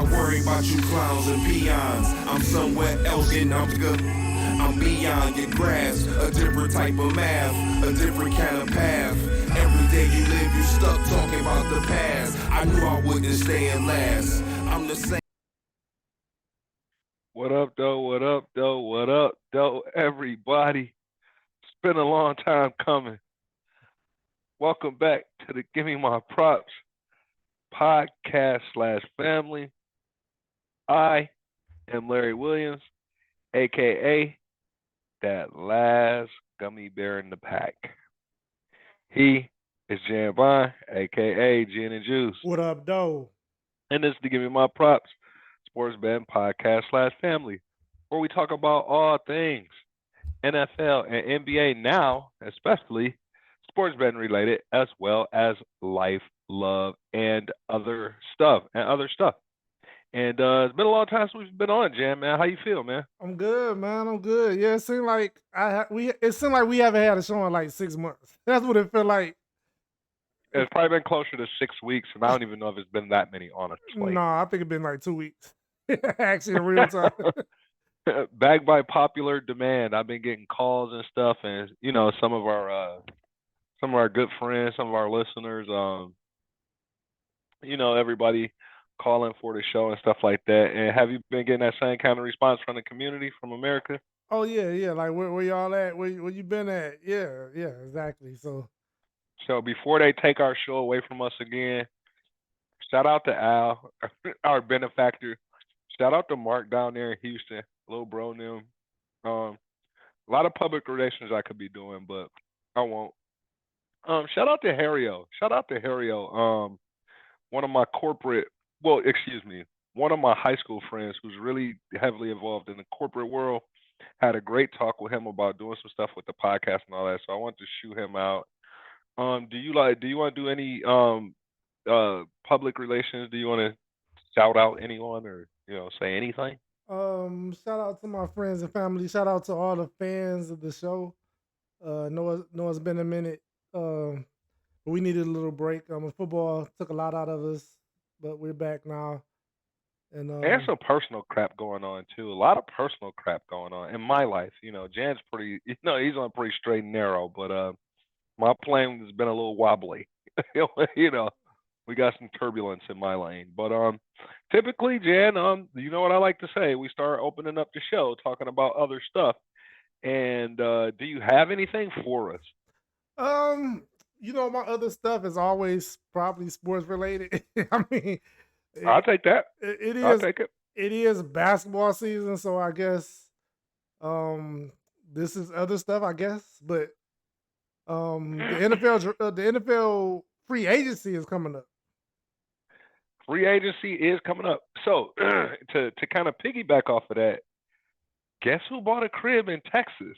not worrying about you clowns and peons. I'm somewhere else and I'm good. I'm beyond your grasp. A different type of math, a different kind of path. Every day you live, you stuck talking about the past. I knew I wouldn't stay and last. I'm the same. What up, though? What up, though? What up, though? Everybody, it's been a long time coming. Welcome back to the Give Me My Props podcast slash family. I am Larry Williams, aka that last gummy bear in the pack. He is Jan Vine, aka Gin and Juice. What up, though? And this is the Give Me My Props sports betting podcast slash family, where we talk about all things NFL and NBA now, especially sports betting related, as well as life, love, and other stuff. And it's been a long time since we've been on, Jam, man. How you feel, man? I'm good, man. I'm good. Yeah, it seemed like we haven't had a show in like 6 months. That's what it felt like. It's probably been closer to 6 weeks, and I don't even know if it's been that many, honestly. No, I think it's been like 2 weeks. Actually, in real time. Backed by popular demand, I've been getting calls and stuff, and some of our good friends, some of our listeners, everybody calling for the show and stuff like that. And have you been getting that same kind of response from the community, from America? Oh yeah. Like where y'all at? Where you been at? Yeah, exactly. So before they take our show away from us again, shout out to Al, our benefactor. Shout out to Mark down there in Houston, little bro and them. A lot of public relations I could be doing, but I won't. Shout out to Harrio. One of my one of my high school friends who's really heavily involved in the corporate world. Had a great talk with him about doing some stuff with the podcast and all that. So I want to shoot him out. Do you want to do any public relations? Do you want to shout out anyone or say anything? shout out to my friends and family. Shout out to all the fans of the show. Know it's been a minute. We needed a little break. Football took a lot out of us, but we're back now. And There's some personal crap going on too. A lot of personal crap going on in my life. Jan's pretty. He's on pretty straight and narrow, but my plane has been a little wobbly. We got some turbulence in my lane. But typically, Jan, you know what I like to say? We start opening up the show talking about other stuff. And do you have anything for us? my other stuff is always probably sports related. I mean, I'll take that. it I'll is take it. it is basketball season, so I guess this is other stuff, I guess. But the NFL free agency is coming up. Free agency is coming up. So to kind of piggyback off of that, guess who bought a crib in Texas?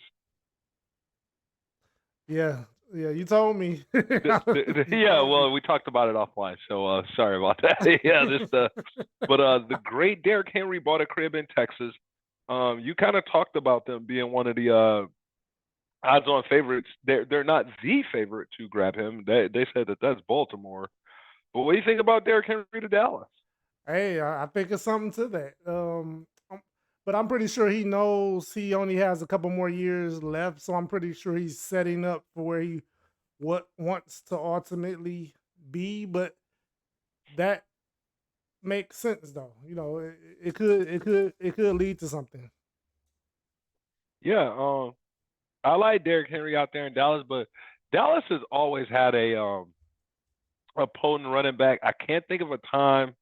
Yeah, you told me. Yeah, well, we talked about it offline, so sorry about that. Yeah, but the great Derrick Henry bought a crib in Texas. You kind of talked about them being one of the odds-on favorites. They're not the favorite to grab him. They said that's Baltimore. But what do you think about Derrick Henry to Dallas? Hey, I think it's something to that. But I'm pretty sure he knows he only has a couple more years left, so I'm pretty sure he's setting up for where he wants to ultimately be. But that makes sense, though. It could lead to something. Yeah, I like Derrick Henry out there in Dallas, but Dallas has always had a potent running back. I can't think of a time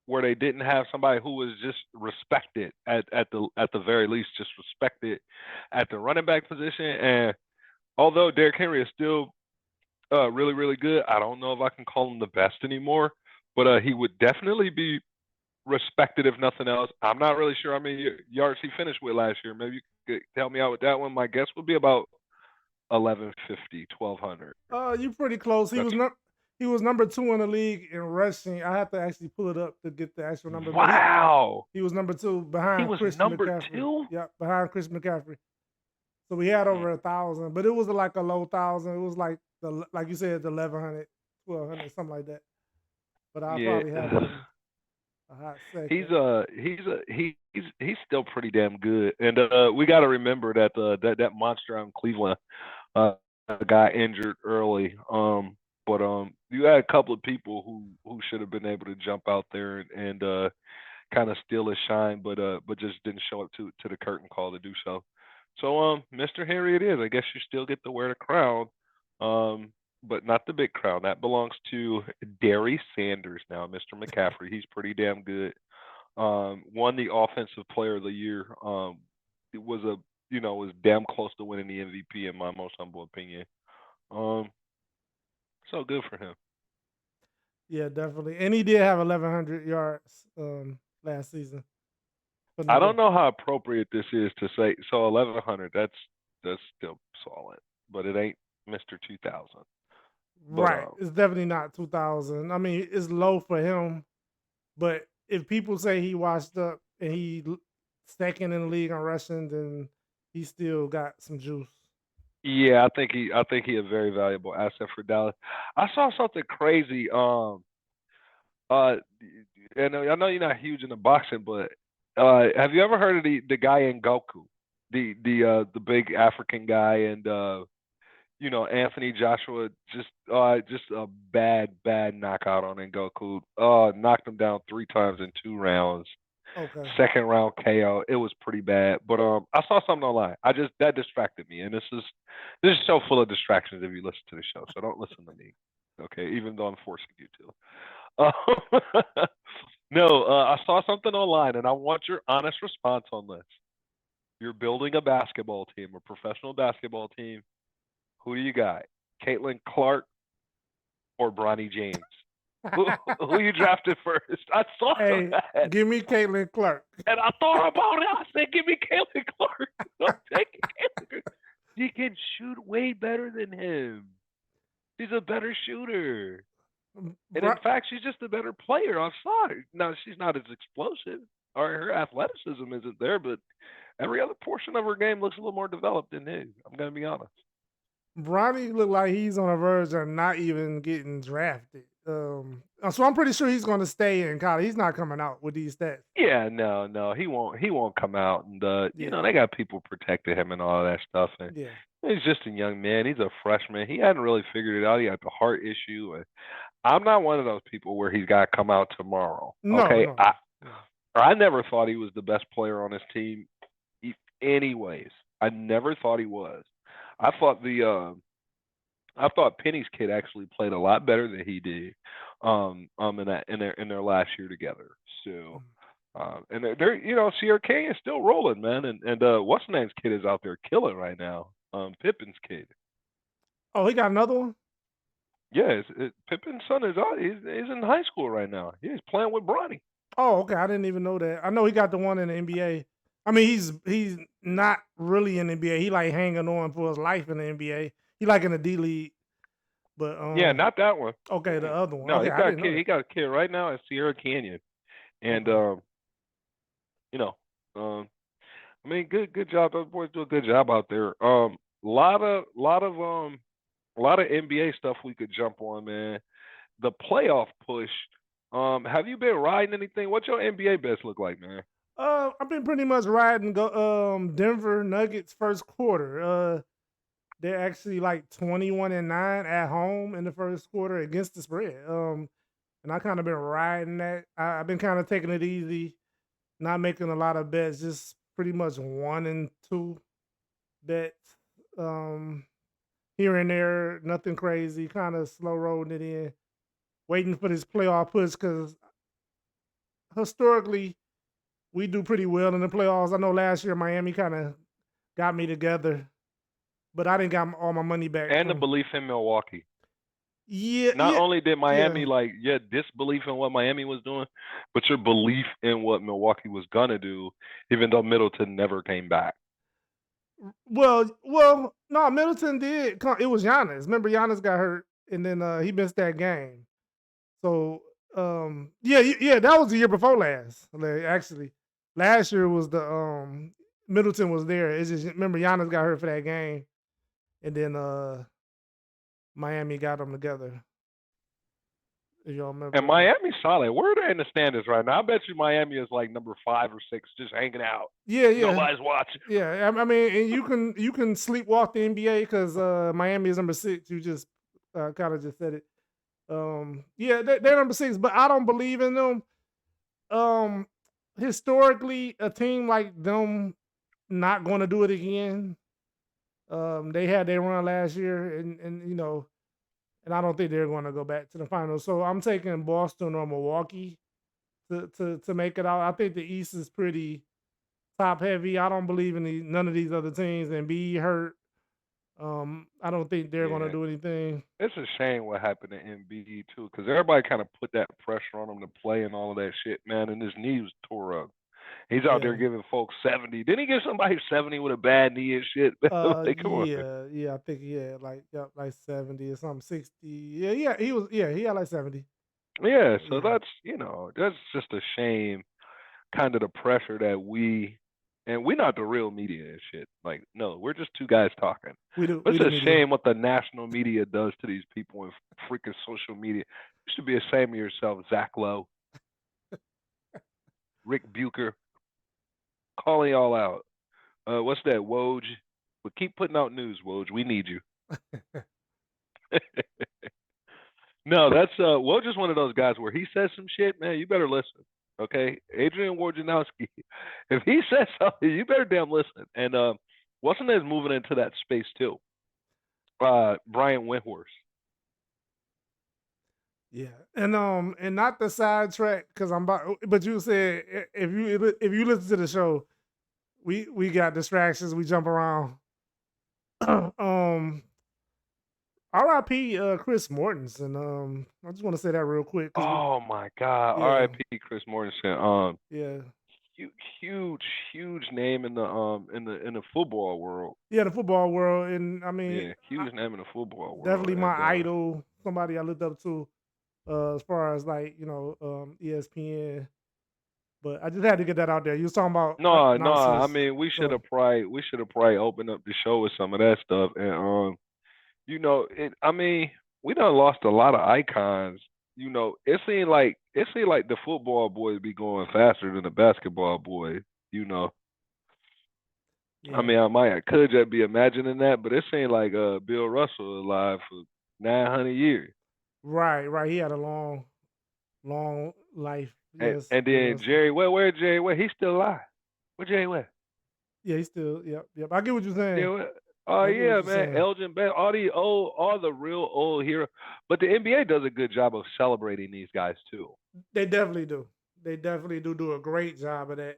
where they didn't have somebody who was just respected at the very least, just respected at the running back position. And although Derrick Henry is still really, really good, I don't know if I can call him the best anymore, but he would definitely be respected if nothing else. I'm not really sure how many yards he finished with last year. Maybe you could help me out with that one. My guess would be about 1150, 1200. You're pretty close. He was number 2 in the league in rushing. I have to actually pull it up to get the actual number. Wow. He was number 2 behind He was Christian number McCaffrey. 2? Yeah, behind Christian McCaffrey. So we had over 1,000, but it was like a low thousand. It was like like you said, the 1,100, 1,200, something like that. But I Yeah. probably have it. a hot He's second. he's still pretty damn good, and we got to remember that that monster out in Cleveland uh got injured early. But you had a couple of people who should have been able to jump out there and kind of steal his shine, but just didn't show up to the curtain call to do so. So Mr. Henry, it is. I guess you still get to wear the crown, um, but not the big crown. That belongs to Derry Sanders now, Mr. McCaffrey. He's pretty damn good. Won the Offensive Player of the Year. It was a was damn close to winning the MVP in my most humble opinion. Um, so good for him. Yeah, definitely. And he did have 1,100 yards last season. But I no, don't know how appropriate this is to say. So 1100, that's still solid, but it ain't Mr. 2000. But right. It's definitely not 2,000. I mean, it's low for him, but if people say he washed up and second in the league on rushing, then he still got some juice. yeah, I think he a very valuable asset for Dallas. I saw something crazy. Uh, and I know you're not huge into boxing, but have you ever heard of the guy in Goku, the big African guy, and Anthony Joshua just a bad knockout on Ngoku. Knocked him down 3 times in 2 rounds. Okay. Second round KO. It was pretty bad. But I saw something online. That distracted me, and this is so full of distractions if you listen to the show. So don't listen to me, okay? Even though I'm forcing you to. No, I saw something online, and I want your honest response on this. You're building a basketball team, a professional basketball team. Who do you got? Caitlin Clark or Bronny James? who you drafted first? I saw Hey, that. give me Caitlin Clark. And I thought about it. I said, give me Caitlin Clark. I'm taking Caitlin Clark. She can shoot way better than him. She's a better shooter. And in fact, she's just a better player. I saw her. Now, she's not as explosive, or her athleticism isn't there, but every other portion of her game looks a little more developed than his. I'm going to be honest. Bronny look like he's on the verge of not even getting drafted. So I'm pretty sure he's going to stay in college. He's not coming out with these stats. Yeah, no, he won't. He won't come out, and they got people protecting him and all that stuff. And Yeah. he's just a young man. He's a freshman. He hadn't really figured it out. He had the heart issue. And I'm not one of those people where he's got to come out tomorrow. No, Okay, no. I never thought he was the best player on his team. Anyways, I never thought he was. I thought Penny's kid actually played a lot better than he did in their last year together. So and they're Sierra Canyon's still rolling, man, and what's the name's kid is out there killing right now. Pippen's kid. Oh, he got another one? Yeah, Pippen's son is out. He's in high school right now. He's playing with Bronny. Oh, okay. I didn't even know that. I know he got the one in the NBA. I mean, he's not really in the NBA. He like hanging on for his life in the NBA. He like in the D League. But yeah, not that one. Okay, the other one. No, okay, he got a kid. He got a kid right now at Sierra Canyon, and I mean, good job. Those boys do a good job out there. Lot of NBA stuff we could jump on, man. The playoff push. Have you been riding anything? What's your NBA bets look like, man? I've been pretty much riding Denver Nuggets first quarter. They're actually like 21-9 at home in the first quarter against the spread. And I kind of been riding that. I've been kind of taking it easy, not making a lot of bets, just pretty much 1 and 2 bets. Here and there, nothing crazy, kind of slow rolling it in, waiting for this playoff push because historically we do pretty well in the playoffs. I know last year Miami kind of got me together, but I didn't got all my money back. And the belief in Milwaukee. Yeah. Not only did Miami disbelief in what Miami was doing, but your belief in what Milwaukee was gonna do, even though Middleton never came back. Well, no, Middleton did. It was Giannis. Remember, Giannis got hurt, and then he missed that game. So, yeah, that was the year before last. Actually, last year was the Middleton was there. It's just remember Giannis got hurt for that game, and then Miami got them together. If y'all And remember. Miami's solid. Where are they in the standings right now? I bet you Miami is like number 5 or 6, just hanging out. Yeah, yeah, Nobody's watching. yeah. I mean, and you can sleepwalk the NBA because Miami is number 6. You just kind of just said it. Yeah, they're number 6, but I don't believe in them. Um, Historically, a team like them not going to do it again. They had their run last year, and you know, and I don't think they're going to go back to the finals. So I'm taking Boston or Milwaukee to make it out. I think the East is pretty top heavy. I don't believe in none of these other teams. And be hurt. I don't think they're going to Yeah. do anything. It's a shame what happened to Embiid too, because everybody kind of put that pressure on him to play and all of that shit, man. And his knee was tore up. He's out there Yeah. giving folks 70. Didn't he give somebody 70 with a bad knee and shit? Like, come on. Yeah. I think he had like 70 or something, 60. Yeah. He had like 70. Yeah, so Yeah. that's just a shame, kind of the pressure that we're not the real media and shit. Like, no, we're just two guys talking. We do. But We the it's a media. shame what the national media does to these people in freaking social media. You should be ashamed of yourself, Zach Lowe, Rick Bucher, calling y'all out. What's that, Woj? But keep putting out news, Woj. We need you. No, that's Woj is one of those guys where he says some shit, man. You better listen, okay? Adrian Wojnarowski, if he says something, you better damn listen. And Wilson is moving into that space too. Brian Windhorst. Yeah, and not the sidetrack because I'm about. But you said if you listen to the show, we got distractions. We jump around. um, R.I.P. Chris Mortensen. I just want to say that real quick. Oh my God! Yeah. R.I.P. Chris Mortensen. Yeah, huge name in the football world. yeah, the football world, and I mean, Yeah, huge name in the football world. definitely my And, idol, somebody I looked up to, as far as like ESPN. But I just had to get that out there. You was talking about No. I nonsense. mean, we should have probably opened up the show with some of that stuff. And I mean, we done lost a lot of icons. It seemed like the football boys be going faster than the basketball boys. Yeah. I mean, I could just be imagining that, but it seemed like Bill Russell alive for 900 years. Right. He had a long life. Yes. And then Jerry West, where's Jerry West? He's still alive. Where's Jerry West? Yeah, he's still. Yep. I get what you're saying. Yeah, oh yeah, man. Elgin Baylor, all the real old heroes. But the NBA does a good job of celebrating these guys too. They definitely do. They definitely do a great job of that.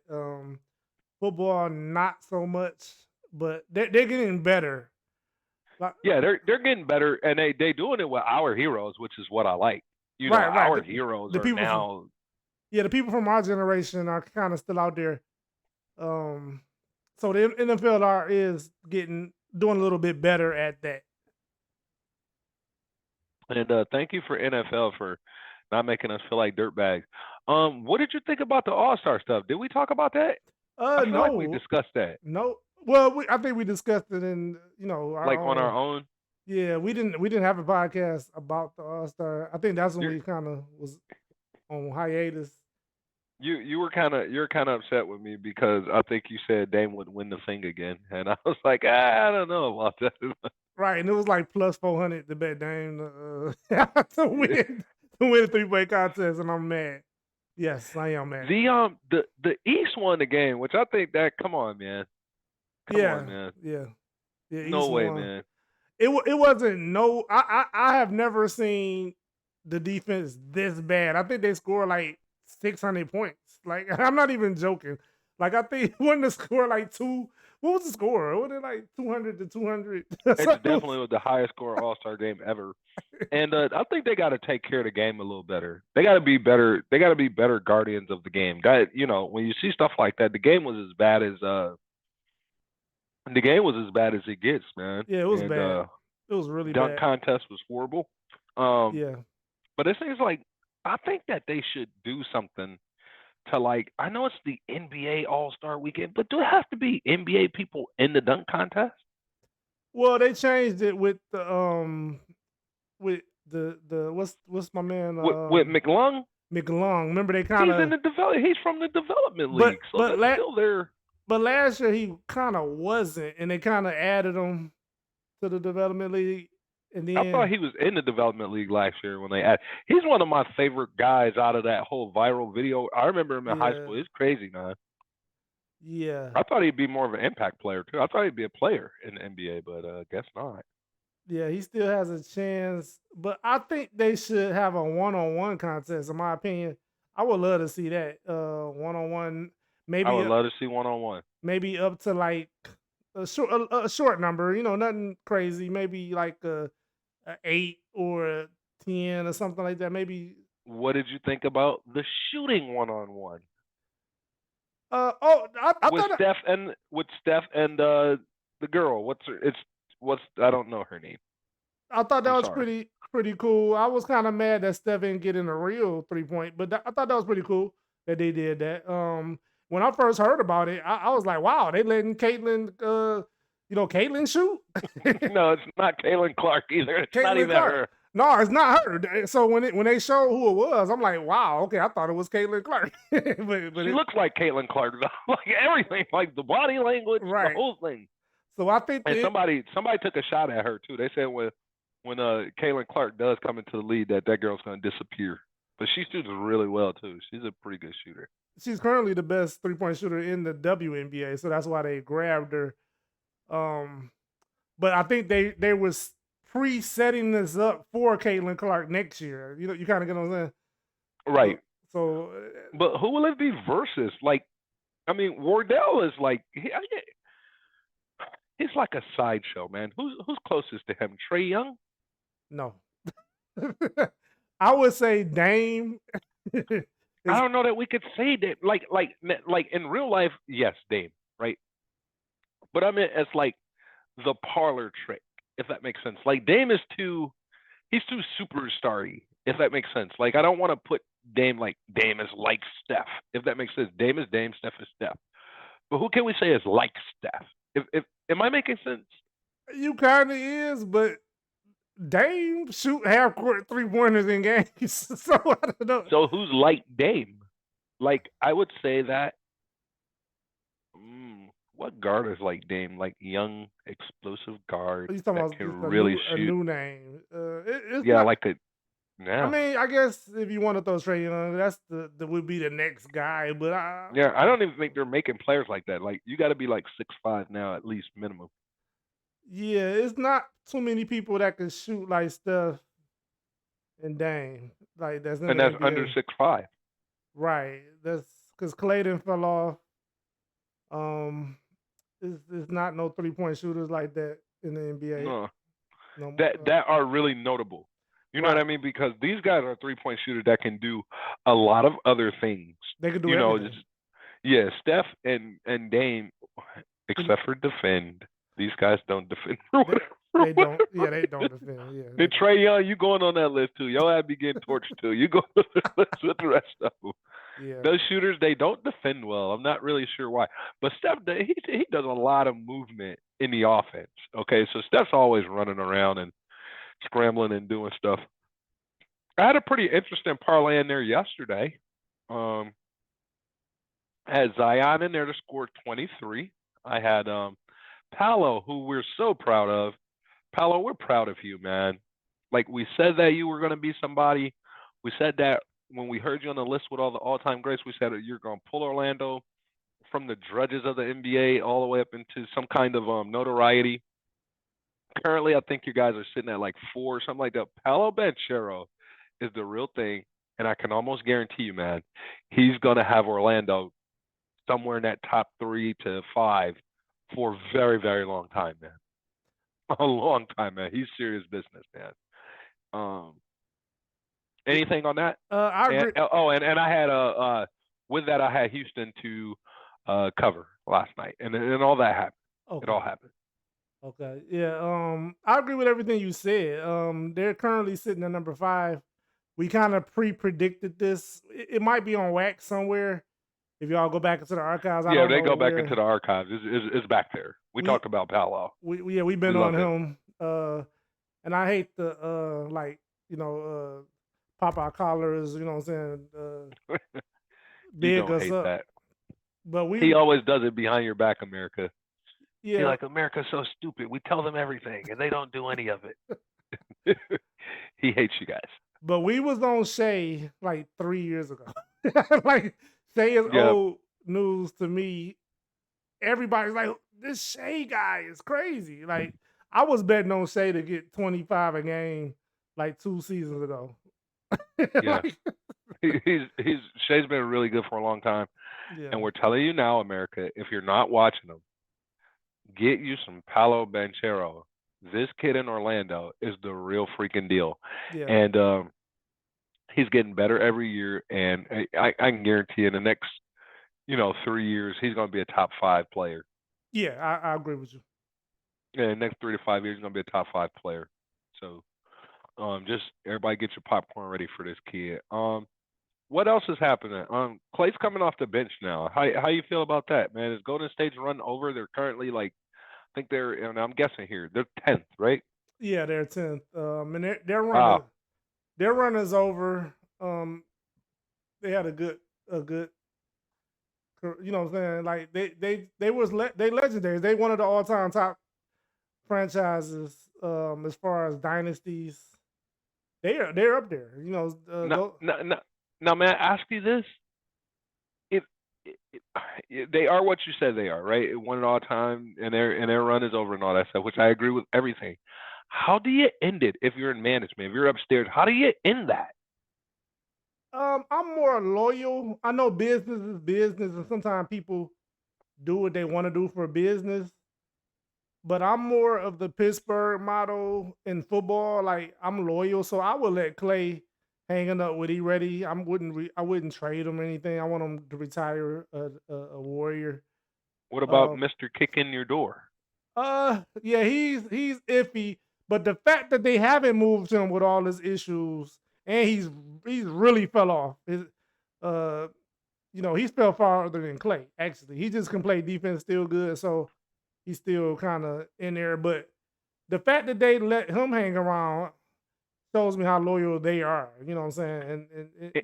Football, not so much, but they're getting better. Yeah, they're getting better, and they doing it with our heroes, which is what I like. Right. Our heroes the are people now. The people from our generation are kind of still out there. So the NFL is doing a little bit better at that. And thank you for NFL for not making us feel like dirtbags. What did you think about the All-Star stuff? Did we talk about that? I feel No, like we discussed that. No. Well, I think we discussed it in on our own. Yeah, we didn't have a podcast about the All-Star. I think that's when we kind of was on hiatus. You're kind of upset with me because I think you said Dame would win the thing again, and I was like, I don't know about that. Right, and it was like plus 400 to bet Dame to win a 3-point contest, and I'm mad. Yes, I am mad. The East won the game, which I think that come on, man. Come on, man. Yeah. No East way, won. man. It wasn't no. I have never seen the defense this bad. I think they scored like 600 points. Like, I'm not even joking. Like, I think when the score like two. What was the score? Was it like 200 to 200? It definitely was the highest score All-Star game ever. And I think they got to take care of the game a little better. They got to be better. They got to be better guardians of the game. When you see stuff like that, the game was as bad as it gets, man. Yeah, it was bad. It was really dunk bad. contest was horrible. Yeah. But it seems like I think that they should do something to, like, I know it's the NBA All-Star Weekend, but do it have to be NBA people in the dunk contest? Well, they changed it with the the what's my man With McLung, McLung. Remember they he's kind in of the he's from the development but league, so but that's la- still there. but last year he kind of wasn't, and they kind of added him to the development league, and I thought then he was in the development league last year when they added. He's one of my favorite guys out of that whole viral video. I remember him in high yeah school. It's crazy, man. yeah I thought he'd be more of an impact player too. I thought he'd be a player in the NBA, but guess not. yeah he still has a chance, but I think they should have a one-on-one contest. In my opinion, I would love to see that one-on-one, I maybe would love to see 1-on-1. maybe up to like a short number, nothing crazy, maybe like a 8 or a 10 or something like that. Maybe What did you think about the shooting 1-on-1 I with thought Steph and the girl? What's I don't know her name. that I'm was sorry. pretty cool. I was kind of mad that Steph didn't get in a real 3-point, but I thought that was pretty cool that they did that. When I first heard about it, I was like, wow, they letting Caitlin Caitlin shoot. No, it's not Caitlin Clark either. It's not Caitlin even Clark. her. No, it's not her. So when they showed who it was, I'm like, wow, okay, I thought it was Caitlin Clark. but She it, looks like Caitlin Clark, like everything, like the body language, the right. whole thing. So I think And somebody took a shot at her too. They said when Caitlin Clark does come into the lead, that girl's gonna disappear. But she shoots really well too. She's a pretty good shooter. she's currently the best 3-point shooter in the WNBA, so that's why they grabbed her. But I think they was pre-setting this up for Caitlin Clark next year. You kind of get what I'm saying? Right. So But who will it be versus? Like, I mean, Wardell is like he's like a sideshow, man. Who's closest to him? Trae Young? no, I would say Dame. I don't know that we could say that. Like in real life, yes, Dame, right? But I mean, it's like the parlor trick, if that makes sense. Like Dame is he's too superstar-y, if that makes sense. Like I don't want to put Dame is like Steph, if that makes sense. Dame is Dame, Steph is Steph. But who can we say is like Steph? If am I making sense? You kind of is, but Dame shoot half court 3-pointers in games. So I don't know. So who's like Dame? Like I would say that. What guard is like Dame? Like young, explosive guard He's talking that about can just really a shoot. new name. It's Yeah, not. like a I yeah. mean, I guess if you want to throw Trae Young, that's the would be the next guy. But Yeah, I don't even think they're making players like that. Like you got to be like 6'5" now at least minimum. yeah, it's not too many people that can shoot like Steph and Dame. Like that's in And the that's NBA. under 6'5". Right. That's because Clayton fell off. It's not no 3-point shooters like that in the NBA. No. No, That are really notable. You know what I right. mean? Because these guys are 3-point shooters that can do a lot of other things. They can do You know, everything. yeah, Steph and Dame, except for defend. These guys don't defend. They don't. Yeah, they don't defend. Yeah. And Trae Young, you going on that list too. Y'all have be getting torched too. You go on the list with the rest of them. Yeah. Those shooters, they don't defend well. I'm not really sure why. But Steph, he does a lot of movement in the offense. Okay, so Steph's always running around and scrambling and doing stuff. I had a pretty interesting parlay in there yesterday. I had Zion in there to score 23. I had Paolo, who we're so proud of. Paolo, we're proud of you, man. Like we said that you were going to be somebody. We said that when we heard you on the list with all the all-time greats, we said you're going to pull Orlando from the drudges of the NBA all the way up into some kind of notoriety. Currently, I think you guys are sitting at like 4 or something like that. Paolo Banchero is the real thing, and I can almost guarantee you, man, he's going to have Orlando somewhere in that top 3 to 5 for a very, very long time, man. A long time, man. He's serious business, man. Anything on that? I agree. And I had with that I had Houston to cover last night, and all that happened. Okay. It all happened. Okay. Yeah. I agree with everything you said. They're currently sitting at number 5. We kind of pre-predicted this. It might be on wax somewhere. If y'all go back into the archives, Yeah, they go back into the archives. It's back there. We talked about Paolo. We've been on him. And I hate to like pop our collars. You know what I'm saying? You Big don't us hate up. that. But He always does it behind your back, America. He's yeah, like, America's so stupid. We tell them everything, and they don't do any of it. He hates you guys. but we was on Shea like 3 years ago. Like Shea is Yep. old news to me. Everybody's like, this Shea guy is crazy. Like I was betting on Shea to get 25 a game like 2 seasons ago. Yeah. Like, He's Shea's been really good for a long time, yeah, and we're telling you now, America, if you're not watching him, get you some Paolo Banchero. This kid in Orlando is the real freaking deal, yeah, and he's getting better every year. And I can guarantee in the next 3 years he's going to be a top 5 player. yeah. I agree with you. Yeah, in the next 3 to 5 years he's going to be a top 5 player. So just everybody get your popcorn ready for this kid. What else is happening? Clay's coming off the bench now. How you feel about that, man? Is Golden State's run over? They're currently I think they're, and I'm guessing here, they're 10th, right? Yeah, they're 10th. And Wow. their run is over. They had a good, you know what I'm saying? Like they legendary. They one of the all time top franchises. As far as dynasties, they're up there. You know, Now, now, now, now, may I ask you this? If, they are what you said they are, right? One at all time, and their run is over and all that stuff, which I agree with everything. How do you end it if you're in management? If you're upstairs, how do you end that? I'm more loyal. I know business is business, and sometimes people do what they want to do for business. But I'm more of the Pittsburgh model in football. Like I'm loyal, so I would let Clay hanging up when he ready. I wouldn't trade him or anything. I want him to retire a Warrior. What about Um, Mr. Kick in your door? yeah, he's iffy. But the fact that they haven't moved him with all his issues, and he's really fell off. Uh, he's fell farther than Clay. Actually, he just can play defense still good. So he's still kind of in there. But the fact that they let him hang around shows me how loyal they are. You know what I'm saying?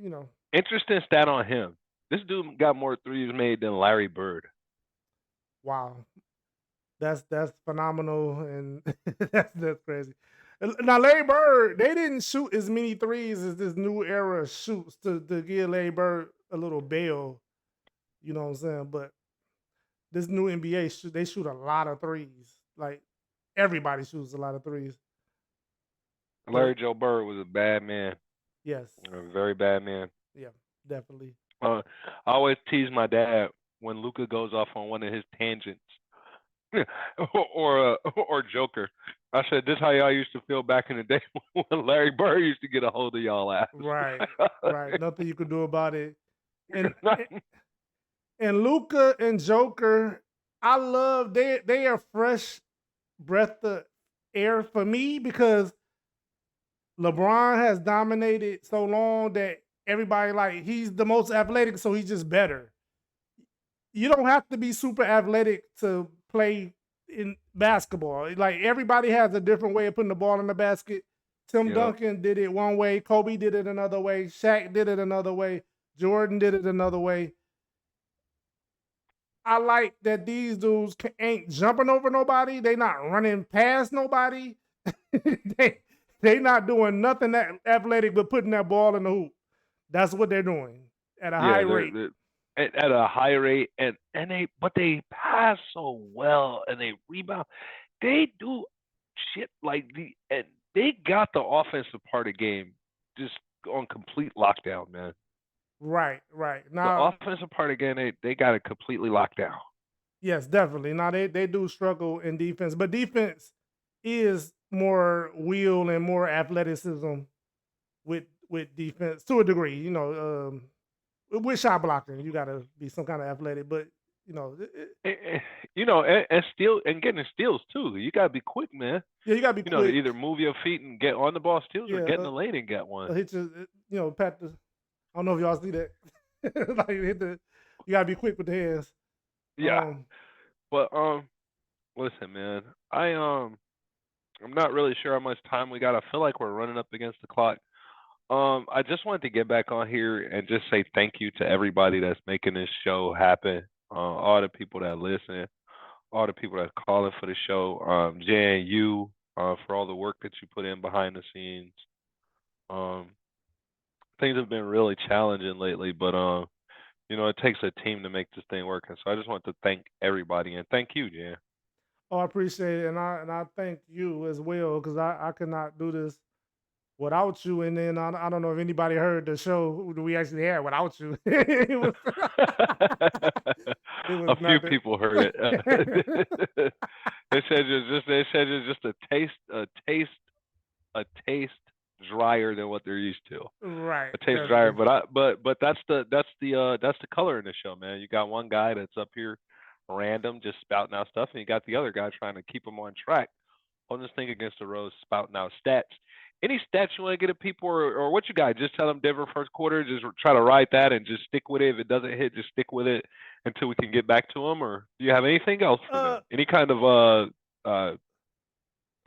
And Interesting stat on him. This dude got more threes made than Larry Bird. wow, that's phenomenal, and that's crazy. Now Larry Bird, they didn't shoot as many threes as this new era shoots to give Larry Bird a little bail. You know what I'm saying? But this new NBA, they shoot a lot of threes. Like everybody shoots a lot of threes. Larry But Joe Bird was a bad man, yes, a very bad man. yeah, definitely. I always tease my dad when Luca goes off on one of his tangents, or Joker. I said, "This how y'all used to feel back in the day when Larry Bird used to get a hold of y'all ass." Right, right. Nothing you could do about it. And and Luca and Joker, I love they are fresh breath of air for me because LeBron has dominated so long that everybody like he's the most athletic, so he's just better. You don't have to be super athletic to play in basketball. Like everybody has a different way of putting the ball in the basket. Tim Yep. Duncan did it one way, Kobe did it another way, Shaq did it another way, Jordan did it another way. I like that these dudes ain't jumping over nobody. They not running past nobody. they they not doing nothing that athletic but putting that ball in the hoop. That's what they're doing at a high Yeah, rate. they're at a high rate, and they pass so well and they rebound. They do shit like and they got the offensive part of the game just on complete lockdown, man. Right, right. The offensive part again, they got it completely locked down. Yes, definitely. Now they do struggle in defense, but defense is more will and more athleticism with defense to a degree. With shot blocking, you got to be some kind of athletic, but And steal and getting steals too. You gotta be quick, man. Yeah, you got to be To quick. either move your feet and get on the ball steals, or Yeah, get in the lane and get one. hit pat the. I don't know if y'all see that. Like hit the. You gotta be quick with the hands. Yeah, but listen, man. I'm not really sure how much time we got. I feel like we're running up against the clock. I just wanted to get back on here and just say thank you to everybody that's making this show happen. All the people that listen, all the people that's calling for the show. Jan, you, for all the work that you put in behind the scenes. Um, things have been really challenging lately, but it takes a team to make this thing work. And so I just want to thank everybody and thank you, Jan. Oh, I appreciate it, and I thank you as well because I could not do this without you. And then I don't know if anybody heard the show that we actually had without you. it was it was A few nothing. people heard it. They said it's just a taste drier than what they're used to. Right, A taste drier, definitely. but that's the color in the show, man. You got one guy that's up here random just spouting out stuff, and you got the other guy trying to keep them on track. Holding this thing against the rose, spouting out stats. Any stats you want to get at people, or what you got? Just tell them Denver first quarter. Just try to ride that and just stick with it. If it doesn't hit, just stick with it until we can get back to them. Or do you have anything else for them? Uh, Any kind of uh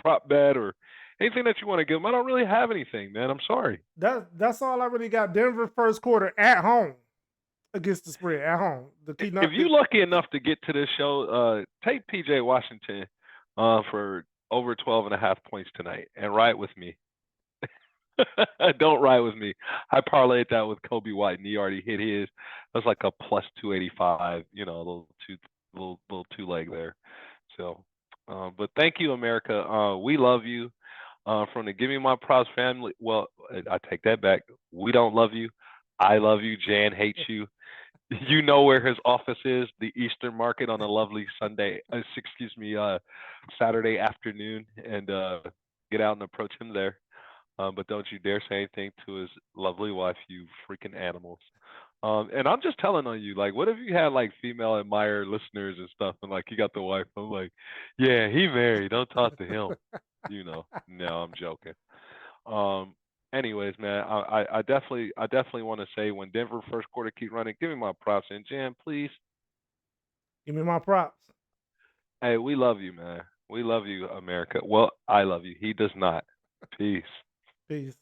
prop bet or anything that you want to give them? I don't really have anything, man. I'm sorry. that's all I really got. Denver first quarter at home against the spread at home. The key If not you lucky enough to get to this show, take PJ Washington for over 12.5 points tonight and ride with me. Don't ride with me. I parlayed that with Kobe White, and he already hit his. That's like a plus 285. A little two leg there. So, but thank you, America. We love you. From the Give Me My Props family. Well, I take that back. We don't love you. I love you. Jan hates you. You know where his office is, the Eastern Market on a lovely Saturday afternoon, and get out and approach him there. But don't you dare say anything to his lovely wife, you freaking animals. And I'm just telling on you, like, what if you had like female admirer listeners and stuff, and like you got the wife? I'm like, yeah, he married. Don't talk to him. No, I'm joking. Um, anyways, man, I definitely want to say when Denver first quarter keep running, give me my props. And Jan, please, give me my props. hey, we love you, man. We love you, America. Well, I love you. He does not. Peace. Peace.